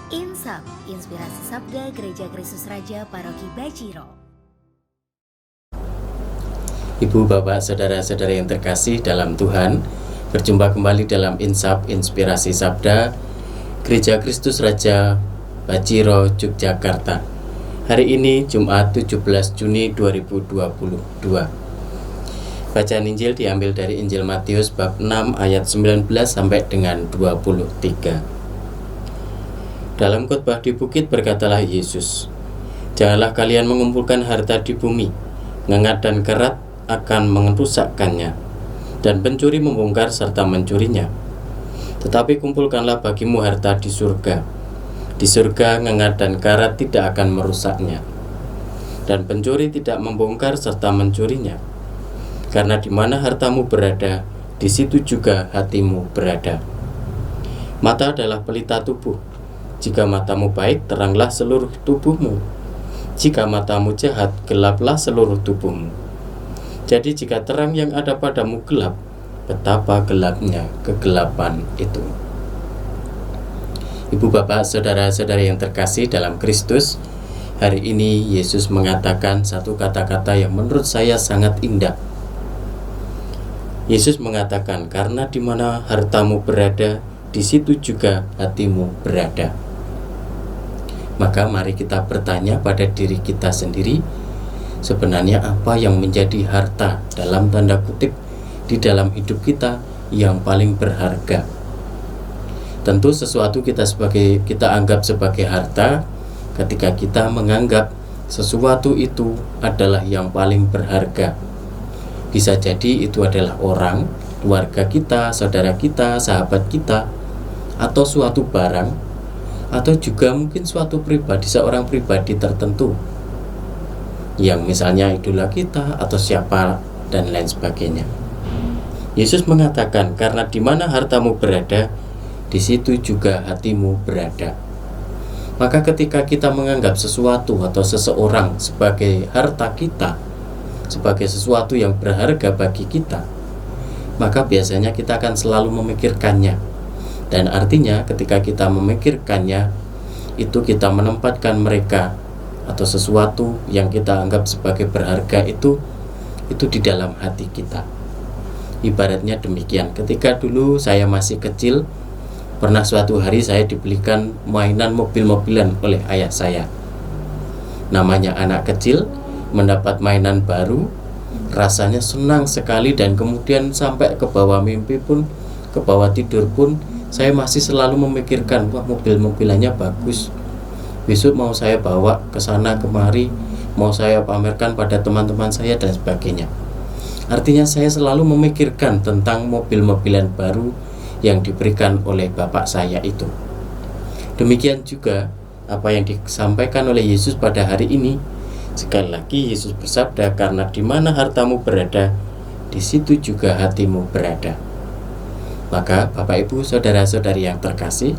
Insap, Inspirasi Sabda Gereja Kristus Raja Paroki Bajiro. Ibu, Bapak, Saudara-saudara yang terkasih dalam Tuhan, berjumpa kembali dalam Insap, Inspirasi Sabda Gereja Kristus Raja Bajiro, Yogyakarta. Hari ini Jumat 17 Juni 2022. Bacaan Injil diambil dari Injil Matius bab 6 ayat 19 sampai dengan 23. Dalam khotbah di bukit berkatalah Yesus, "Janganlah kalian mengumpulkan harta di bumi, ngengat dan kerat akan merusakkannya, dan pencuri membongkar serta mencurinya. Tetapi kumpulkanlah bagimu harta di surga. Di surga ngengat dan karat tidak akan merusaknya, dan pencuri tidak membongkar serta mencurinya. Karena di mana hartamu berada, di situ juga hatimu berada. Mata adalah pelita tubuh. Jika matamu baik, teranglah seluruh tubuhmu. Jika matamu jahat, gelaplah seluruh tubuhmu. Jadi jika terang yang ada padamu gelap, betapa gelapnya kegelapan itu." Ibu, Bapak, Saudara-saudara yang terkasih dalam Kristus, hari ini Yesus mengatakan satu kata-kata yang menurut saya sangat indah. Yesus mengatakan, "Karena di mana hartamu berada, di situ juga hatimu berada." Maka mari kita bertanya pada diri kita sendiri, sebenarnya apa yang menjadi harta dalam tanda kutip di dalam hidup kita yang paling berharga? Tentu sesuatu kita anggap sebagai harta ketika kita menganggap sesuatu itu adalah yang paling berharga. Bisa jadi itu adalah orang, keluarga kita, saudara kita, sahabat kita, atau suatu barang, atau juga mungkin suatu pribadi, seorang pribadi tertentu yang misalnya idola kita atau siapa dan lain sebagainya. Yesus mengatakan, "Karena di mana hartamu berada, di situ juga hatimu berada." Maka ketika kita menganggap sesuatu atau seseorang sebagai harta kita, sebagai sesuatu yang berharga bagi kita, maka biasanya kita akan selalu memikirkannya. Dan artinya ketika kita memikirkannya, itu kita menempatkan mereka atau sesuatu yang kita anggap sebagai berharga itu di dalam hati kita. Ibaratnya demikian, ketika dulu saya masih kecil, pernah suatu hari saya dibelikan mainan mobil-mobilan oleh ayah saya. Namanya anak kecil, mendapat mainan baru, rasanya senang sekali, dan kemudian sampai ke bawah mimpi pun, ke bawah tidur pun, saya masih selalu memikirkan, wah, mobil-mobilannya bagus, besok mau saya bawa ke sana kemari, mau saya pamerkan pada teman-teman saya dan sebagainya. Artinya saya selalu memikirkan tentang mobil-mobilan baru yang diberikan oleh bapak saya itu. Demikian juga apa yang disampaikan oleh Yesus pada hari ini. Sekali lagi Yesus bersabda, "Karena di mana hartamu berada, di situ juga hatimu berada." Maka Bapak, Ibu, Saudara-saudari yang terkasih,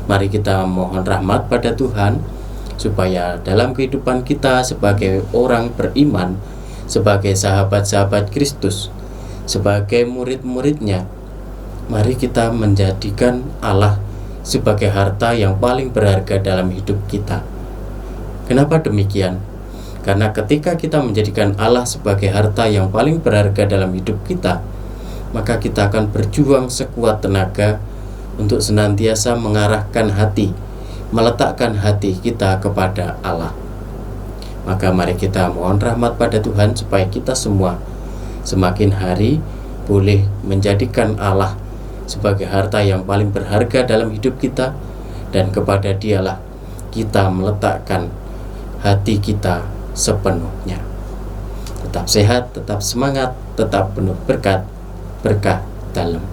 mari kita mohon rahmat pada Tuhan supaya dalam kehidupan kita sebagai orang beriman, sebagai sahabat-sahabat Kristus, sebagai murid-muridnya, mari kita menjadikan Allah sebagai harta yang paling berharga dalam hidup kita. Kenapa demikian? Karena ketika kita menjadikan Allah sebagai harta yang paling berharga dalam hidup kita, maka kita akan berjuang sekuat tenaga untuk senantiasa mengarahkan hati, meletakkan hati kita kepada Allah. Maka mari kita mohon rahmat pada Tuhan supaya kita semua semakin hari boleh menjadikan Allah sebagai harta yang paling berharga dalam hidup kita, dan kepada Dialah kita meletakkan hati kita sepenuhnya. Tetap sehat, tetap semangat, tetap penuh berkah dalam